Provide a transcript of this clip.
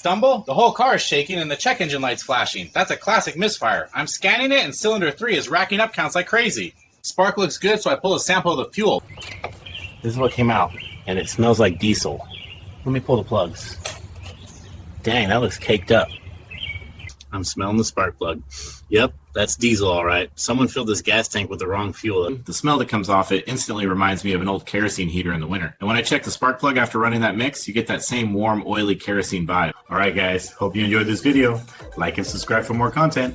stumble? The whole car is shaking and the check engine light's flashing. That's a classic misfire. I'm scanning it and cylinder 3 is racking up counts like crazy. Spark looks good, so I pull a sample of the fuel. This is what came out, and it smells like diesel. Let me pull the plugs. Dang, that looks caked up. I'm smelling the spark plug. Yep, that's diesel, all right. Someone filled this gas tank with the wrong fuel. The smell that comes off it instantly reminds me of an old kerosene heater in the winter. And when I check the spark plug after running that mix, you get that same warm, oily kerosene vibe. All right, guys, hope you enjoyed this video. Like and subscribe for more content.